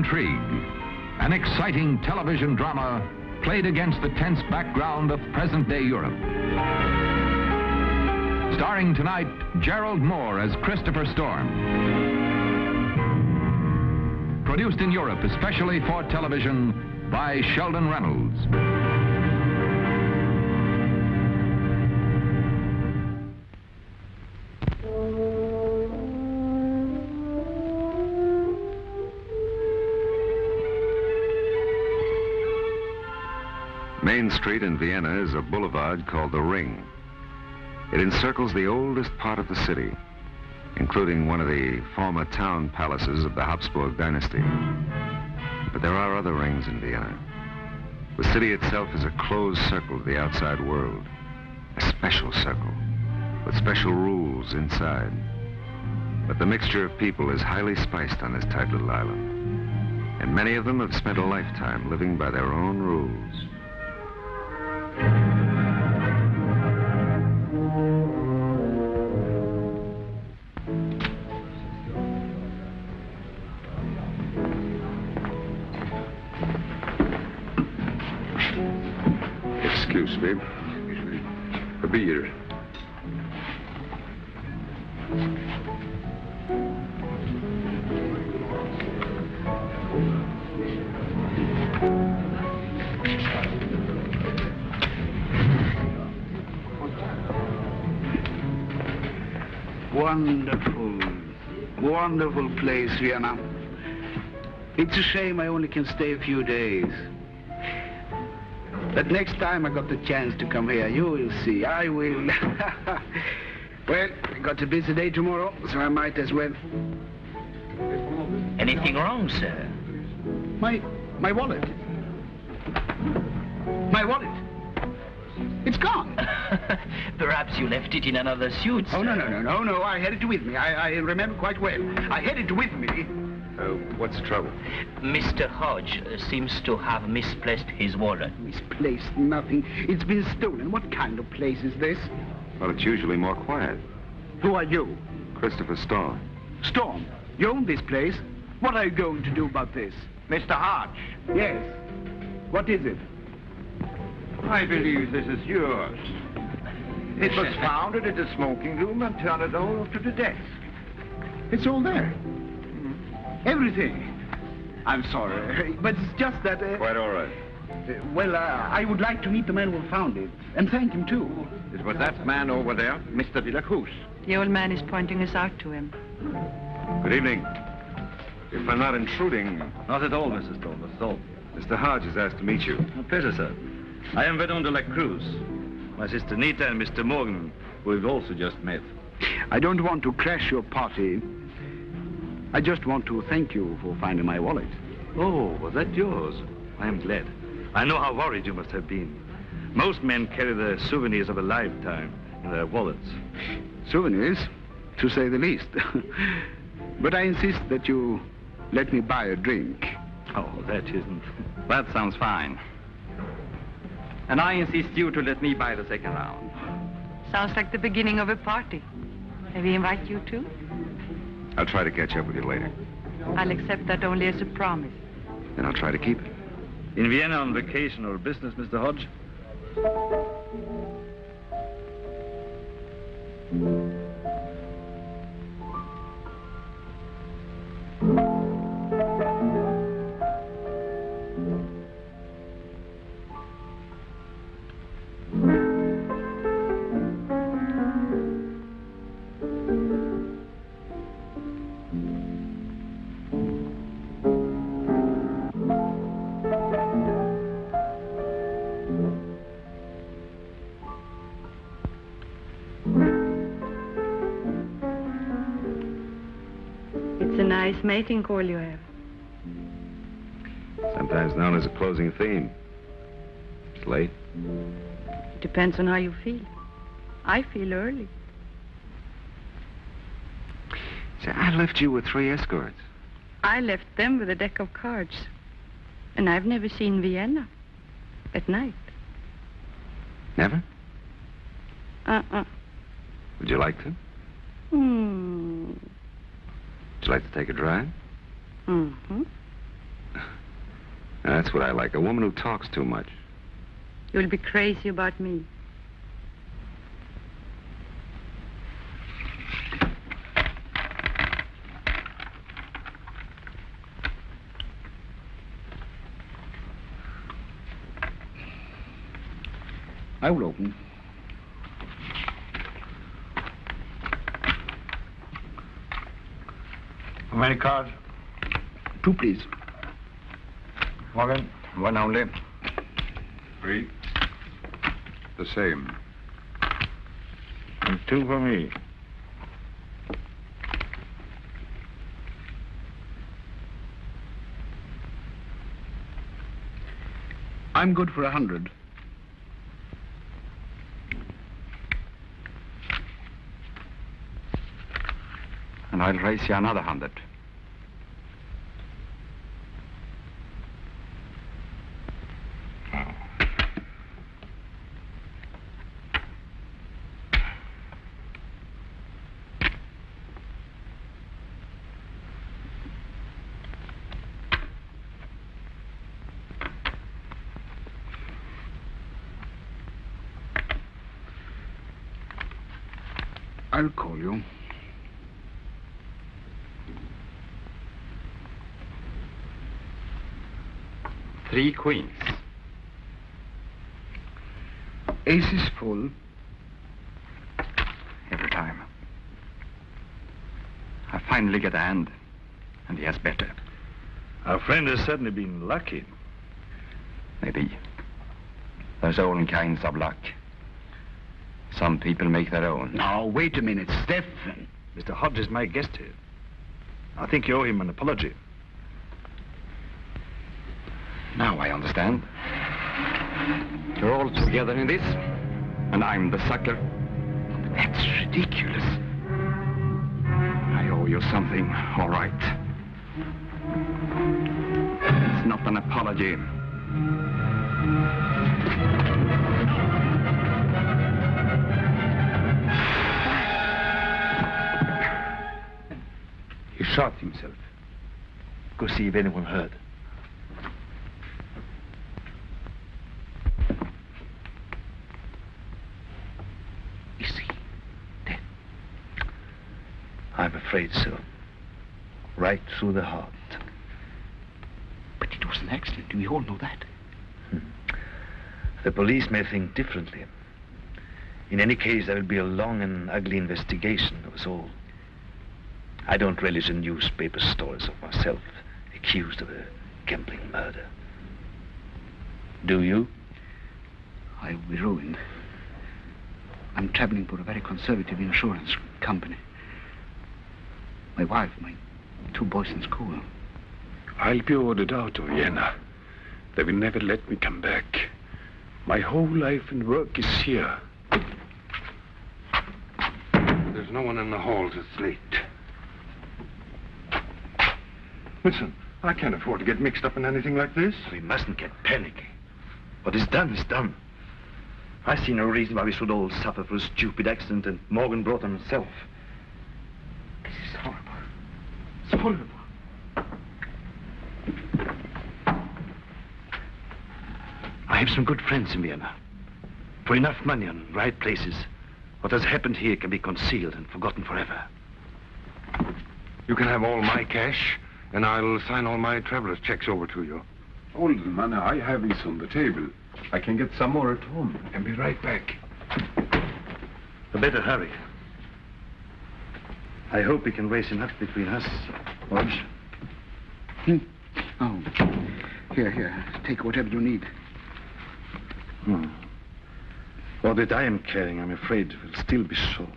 Intrigue, an exciting television drama played against the tense background of present-day Europe. Starring tonight, Gerald Mohr as Christopher Storm. Produced in Europe, especially for television, by Sheldon Reynolds. Main Street in Vienna is a boulevard called the Ring. It encircles the oldest part of the city, including one of the former town palaces of the Habsburg dynasty. But there are other rings in Vienna. The city itself is a closed circle to the outside world, a special circle, with special rules inside. But the mixture of people is highly spiced on this tight little island, and many of them have spent a lifetime living by their own rules. Excuse me. A beer. Wonderful, wonderful place, Vienna. It's a shame I only can stay a few days. But next time I got the chance to come here, you will see, I will. Well, I got a busy day tomorrow, so I might as well. Anything wrong, sir? My wallet. My wallet. It's gone. Perhaps you left it in another suit, sir. Oh, no, I had it with me. I remember quite well. I had it with me. What's the trouble? Mr. Hodge seems to have misplaced his wallet. Misplaced nothing. It's been stolen. What kind of place is this? Well, it's usually more quiet. Who are you? Christopher Storm. Storm, you own this place. What are you going to do about this? Mr. Hodge. Yes. What is it? I believe this is yours. It was found in the smoking room and turned over to the desk. It's all there. Everything. I'm sorry, but it's just that... Quite all right. I would like to meet the man who found it, and thank him, too. It was that man over there, Mr. de la Cruz. The old man is pointing us out to him. Good evening. If I'm not intruding... Not at all, Mrs. Storm, not at all. Mr. Hodge has asked to meet you. A pleasure, sir. I am Baron de la Cruz. My sister Nita and Mr. Morgan, who we've also just met. I don't want to crash your party. I just want to thank you for finding my wallet. Oh, was that yours? I am glad. I know how worried you must have been. Most men carry the souvenirs of a lifetime in their wallets. Souvenirs, to say the least. But I insist that you let me buy a drink. Oh, that isn't. That sounds fine. And I insist you to let me buy the second round. Sounds like the beginning of a party. May we invite you too? I'll try to catch up with you later. I'll accept that only as a promise. Then I'll try to keep it. In Vienna on vacation or business, Mr. Hodge? It's a nice mating call you have. Sometimes known as a closing theme. It's late. It depends on how you feel. I feel early. See, I left you with 3 escorts. I left them with a deck of cards. And I've never seen Vienna. At night. Never? Uh-uh. Would you like to? Would you like to take a drive? Mm-hmm. That's what I like, a woman who talks too much. You'll be crazy about me. I will open. How many cards? 2, please. Morgan, one only. 3. The same. And 2 for me. I'm good for 100. And I'll raise you another 100. I'll call you. Three queens. Ace is full. Every time. I finally get a hand, and he has better. Our friend has certainly been lucky. Maybe. There's all kinds of luck. Some people make their own. Now, wait a minute, Stephen. Mr. Hodge is my guest here. I think you owe him an apology. Now I understand. You're all together in this, and I'm the sucker. That's ridiculous. I owe you something, all right. It's not an apology. He shot himself. Go see if anyone heard. Is he dead? I'm afraid so. Right through the heart. But it was an accident. We all know that. The police may think differently. In any case, there will be a long and ugly investigation of us all. I don't relish in newspaper stories of myself accused of a gambling murder. Do you? I will be ruined. I'm traveling for a very conservative insurance company. My wife, my 2 boys in school. I'll be ordered out of Vienna. They will never let me come back. My whole life and work is here. There's no one in the halls. It's late. Listen, I can't afford to get mixed up in anything like this. We mustn't get panicky. What is done is done. I see no reason why we should all suffer for a stupid accident, and Morgan brought on himself. This is horrible. It's horrible. I have some good friends in Vienna. For enough money on right places, what has happened here can be concealed and forgotten forever. You can have all my cash, and I'll sign all my traveler's checks over to you. All the money I have is on the table. I can get some more at home. And be right back. A better hurry. I hope we can raise enough between us, Hodge. Oh, here. Take whatever you need. All that I am carrying, I'm afraid, will still be short.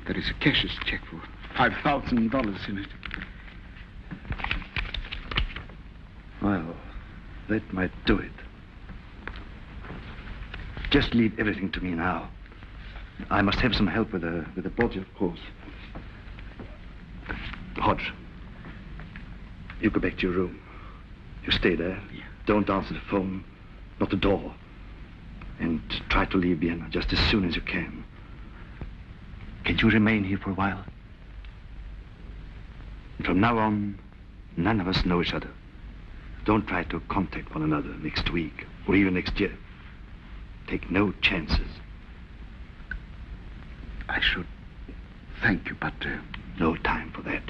There is a cashier's check for $5,000 in it. Well, that might do it. Just leave everything to me now. I must have some help with the body, of course. Hodge, you go back to your room. You stay there. Yeah. Don't answer the phone, not the door. And try to leave Vienna just as soon as you can. Can you remain here for a while? And from now on, none of us know each other. Don't try to contact one another next week or even next year. Take no chances. I should thank you, but no time for that.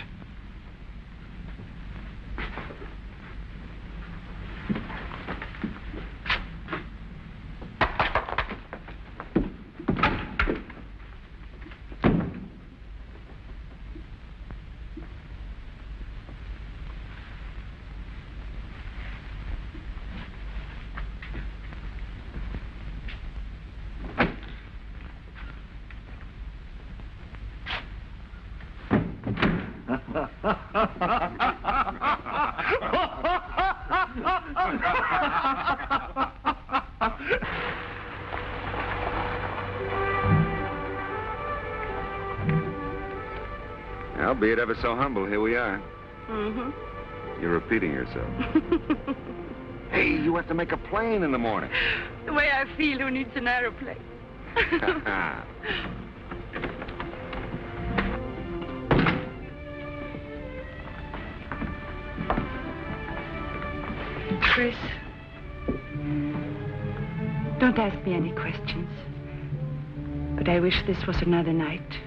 Albeit ever so humble, here we are. Mm-hmm. You're repeating yourself. Hey, you have to make a plane in the morning. The way I feel, who needs an aeroplane? Chris, don't ask me any questions. But I wish this was another night,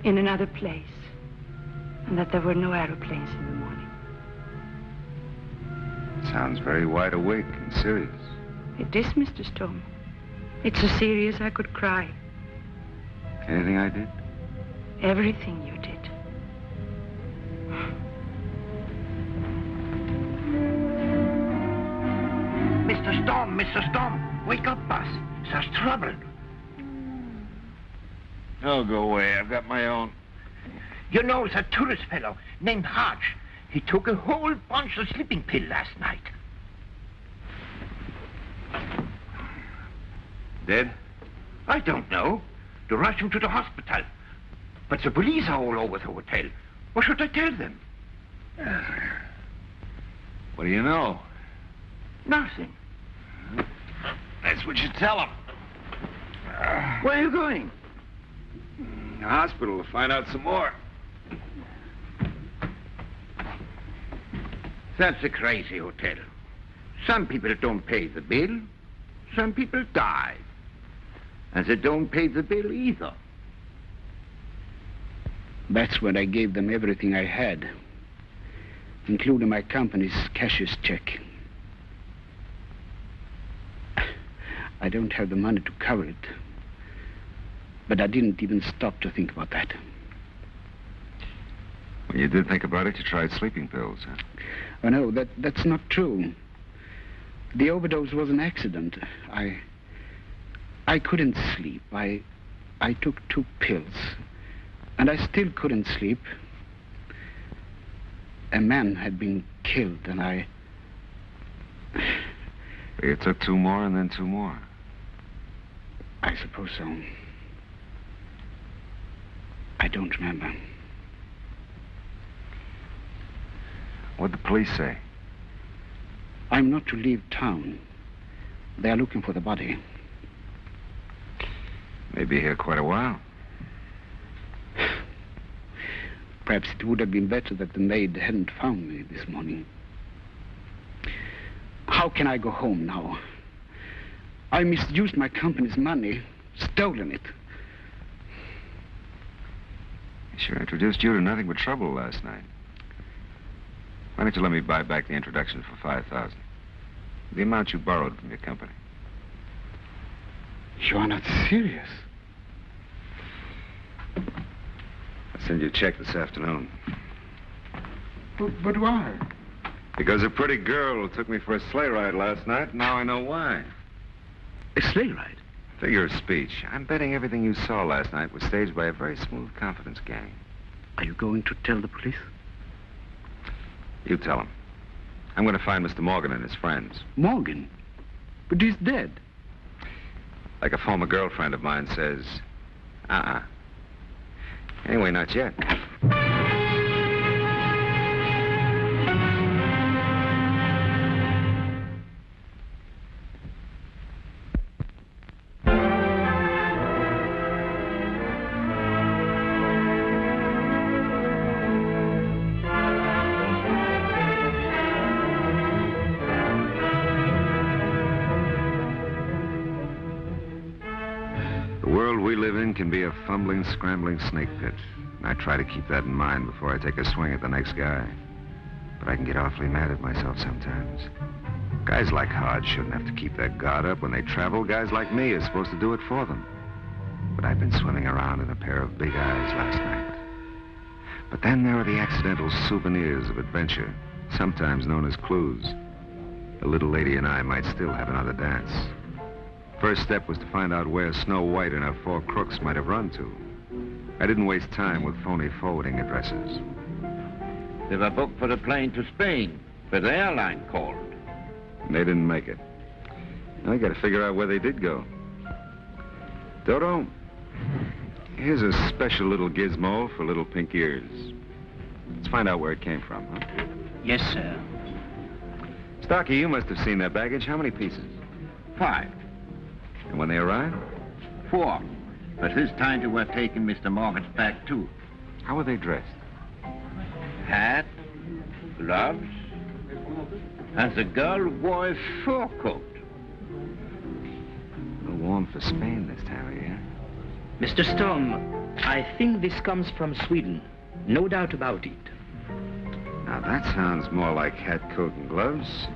in another place, and that there were no aeroplanes in the morning. Sounds very wide awake and serious. It is, Mr. Storm. It's so serious I could cry. Anything I did? Everything you did. Mr. Storm, wake up, boss. There's trouble. Oh, go away. I've got my own. You know, it's a tourist fellow named Hodge. He took a whole bunch of sleeping pill last night. Dead? I don't know. They rushed him to the hospital. But the police are all over the hotel. What should I tell them? What do you know? Nothing. That's what you tell them. Where are you going? The hospital to find out some more. That's a crazy hotel. Some people don't pay the bill. Some people die. And they don't pay the bill either. That's when I gave them everything I had, including my company's cashier's check. I don't have the money to cover it. But I didn't even stop to think about that. When you did think about it, you tried sleeping pills, huh? Oh, no, that's not true. The overdose was an accident. I couldn't sleep. I took 2 pills. And I still couldn't sleep. A man had been killed, and I... You took 2 more and then 2 more. I suppose so. I don't remember. What'd the police say? I'm not to leave town. They are looking for the body. May be here quite a while. Perhaps it would have been better that the maid hadn't found me this morning. How can I go home now? I misused my company's money, stolen it. He sure introduced you to nothing but trouble last night. Why don't you let me buy back the introduction for $5,000? The amount you borrowed from your company. You are not serious. I'll send you a check this afternoon. But why? Because a pretty girl took me for a sleigh ride last night, and now I know why. A sleigh ride? Figure of speech. I'm betting everything you saw last night was staged by a very smooth confidence gang. Are you going to tell the police? You tell them. I'm going to find Mr. Morgan and his friends. Morgan? But he's dead. Like a former girlfriend of mine says, Anyway, not yet. mind can be a fumbling, scrambling snake pit. And I try to keep that in mind before I take a swing at the next guy. But I can get awfully mad at myself sometimes. Guys like Hodge shouldn't have to keep their guard up when they travel. Guys like me are supposed to do it for them. But I've been swimming around in a pair of big eyes last night. But then there are the accidental souvenirs of adventure, sometimes known as clues. The little lady and I might still have another dance. First step was to find out where Snow White and her 4 crooks might have run to. I didn't waste time with phony forwarding addresses. They were booked for a plane to Spain, but the airline called. They didn't make it. Now I gotta figure out where they did go. Dodo, here's a special little gizmo for little pink ears. Let's find out where it came from, huh? Yes, sir. Starkey, you must have seen that baggage. How many pieces? 5. And when they arrived? 4. But this time they were taking Mr. Morgan's back, too. How were they dressed? Hat, gloves, and the girl wore a fur coat. A little warm for Spain this time of year. Mr. Storm, I think this comes from Sweden. No doubt about it. Now that sounds more like hat, coat, and gloves.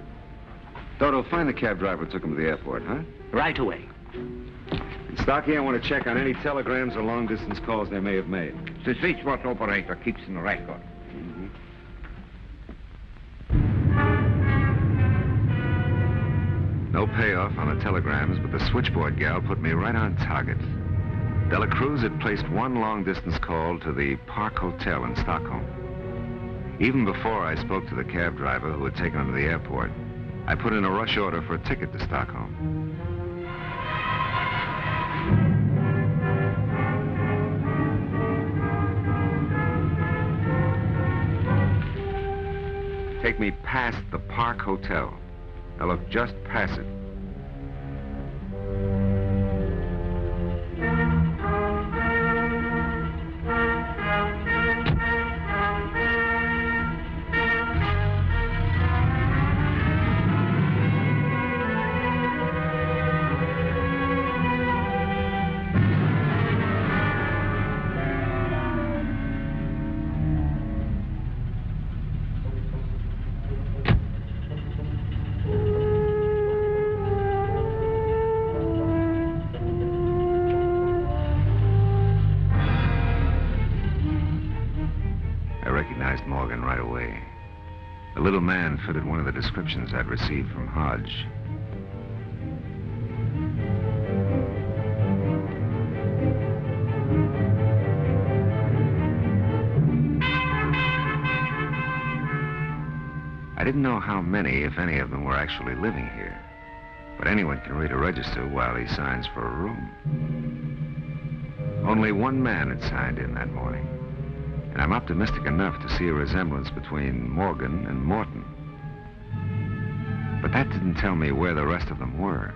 Dodo, find the cab driver who took him to the airport, huh? Right away. And Starkey, I want to check on any telegrams or long-distance calls they may have made. The switchboard operator keeps in record. No payoff on the telegrams, but the switchboard gal put me right on target. Dela Cruz had placed one long-distance call to the Park Hotel in Stockholm. Even before I spoke to the cab driver who had taken him to the airport, I put in a rush order for a ticket to Stockholm. Take me past the Park Hotel. Now look, just pass it. Morgan right away. The little man fitted one of the descriptions I'd received from Hodge. I didn't know how many, if any of them, were actually living here. But anyone can read a register while he signs for a room. Only one man had signed in that morning. And I'm optimistic enough to see a resemblance between Morgan and Morton. But that didn't tell me where the rest of them were,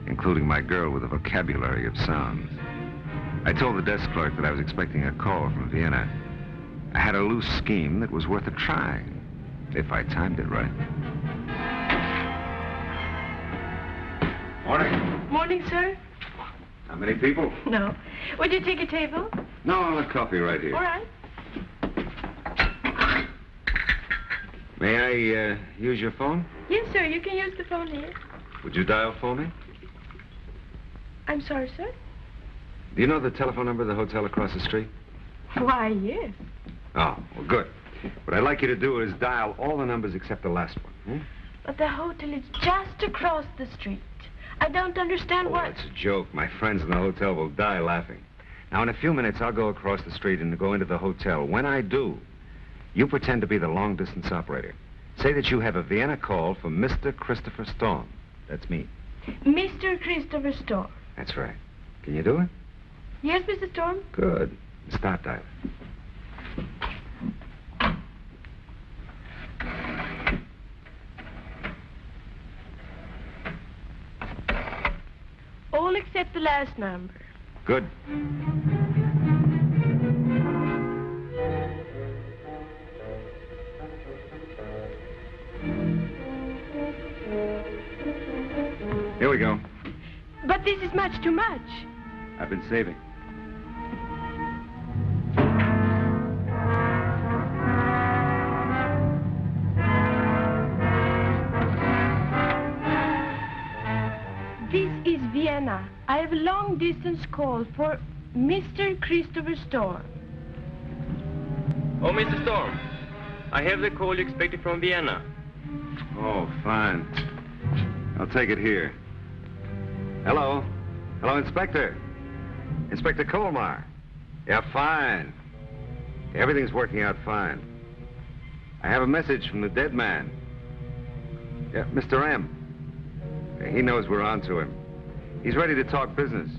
including my girl with a vocabulary of sounds. I told the desk clerk that I was expecting a call from Vienna. I had a loose scheme that was worth a try, if I timed it right. Morning. Morning, sir. How many people? No. Would you take a table? No, I'll have coffee right here. All right. May I use your phone? Yes, sir. You can use the phone here. Would you dial for me? I'm sorry, sir. Do you know the telephone number of the hotel across the street? Why, yes. Oh, well, good. What I'd like you to do is dial all the numbers except the last one. But the hotel is just across the street. I don't understand what... It's a joke. My friends in the hotel will die laughing. Now, in a few minutes, I'll go across the street and go into the hotel. When I do, you pretend to be the long-distance operator. Say that you have a Vienna call from Mr. Christopher Storm. That's me. Mr. Christopher Storm. That's right. Can you do it? Yes, Mr. Storm. Good. Start dialing. All except the last number. Good. Here we go. But this is much too much. I've been saving. This is Vienna. I have a long-distance call for Mr. Christopher Storm. Oh, Mr. Storm. I have the call you expected from Vienna. Oh, fine. I'll take it here. Hello? Hello, Inspector. Inspector Colmar. Yeah, fine. Everything's working out fine. I have a message from the dead man. Yeah, Mr. M. Yeah, he knows we're on to him. He's ready to talk business.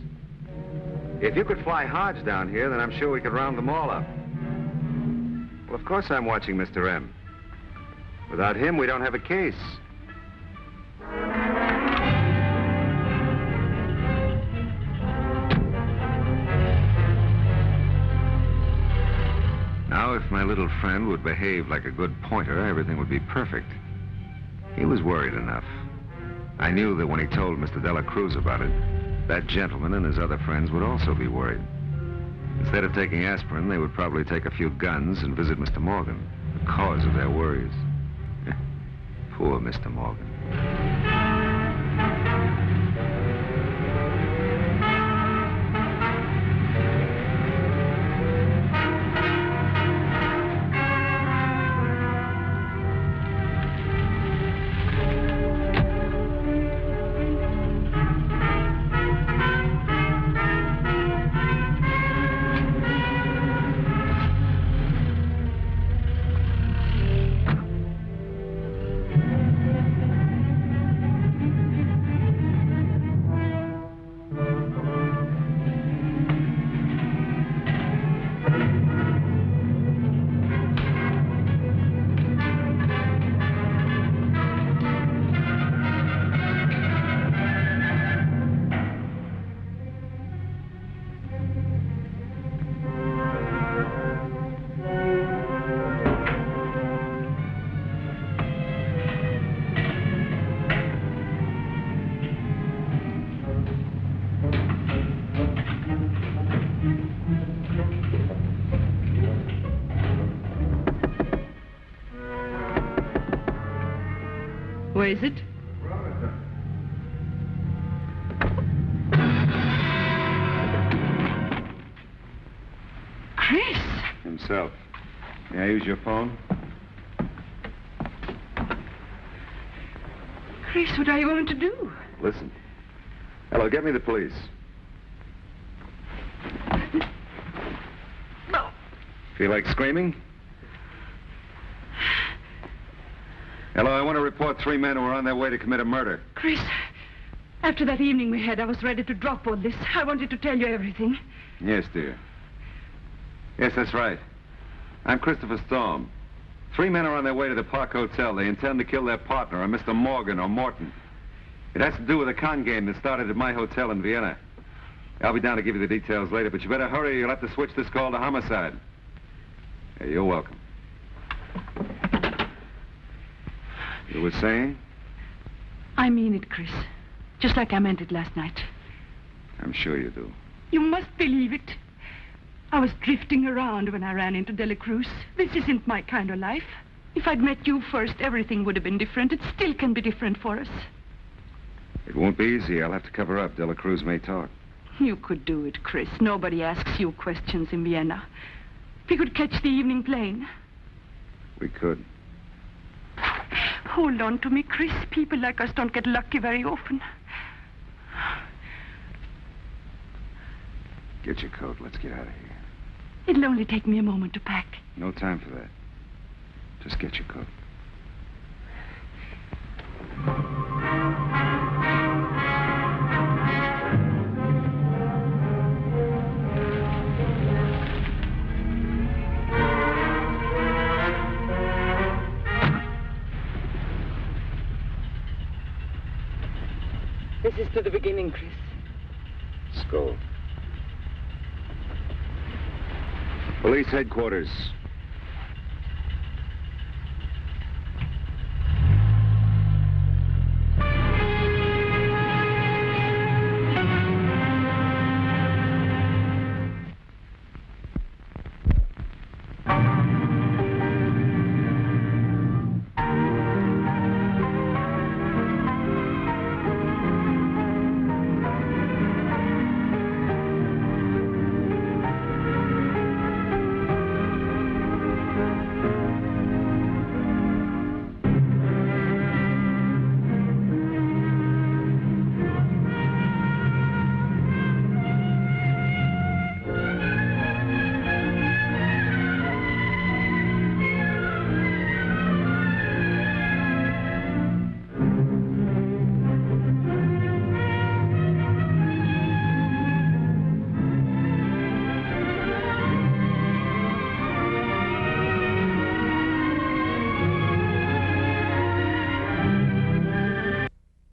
If you could fly Hodge down here, then I'm sure we could round them all up. Well, of course I'm watching Mr. M. Without him, we don't have a case. Now, if my little friend would behave like a good pointer, everything would be perfect. He was worried enough. I knew that when he told Mr. Dela Cruz about it, that gentleman and his other friends would also be worried. Instead of taking aspirin, they would probably take a few guns and visit Mr. Morgan, the cause of their worries. Poor Mr. Morgan. Where is it? Chris! Himself. May I use your phone? Chris, what are you going to do? Listen. Hello, get me the police. No. Feel like screaming? Hello, I want to report 3 men who are on their way to commit a murder. Chris, after that evening we had, I was ready to drop all this. I wanted to tell you everything. Yes, dear. Yes, that's right. I'm Christopher Storm. 3 men are on their way to the Park Hotel. They intend to kill their partner, or Mr. Morgan or Morton. It has to do with a con game that started at my hotel in Vienna. I'll be down to give you the details later, but you better hurry or you'll have to switch this call to homicide. Yeah, you're welcome. You were saying? I mean it, Chris. Just like I meant it last night. I'm sure you do. You must believe it. I was drifting around when I ran into Dela Cruz. This isn't my kind of life. If I'd met you first, everything would have been different. It still can be different for us. It won't be easy. I'll have to cover up. Dela Cruz may talk. You could do it, Chris. Nobody asks you questions in Vienna. We could catch the evening plane. We could. Hold on to me, Chris. People like us don't get lucky very often. Get your coat. Let's get out of here. It'll only take me a moment to pack. No time for that. Just get your coat. This is to the beginning, Chris. Let's go. Police headquarters.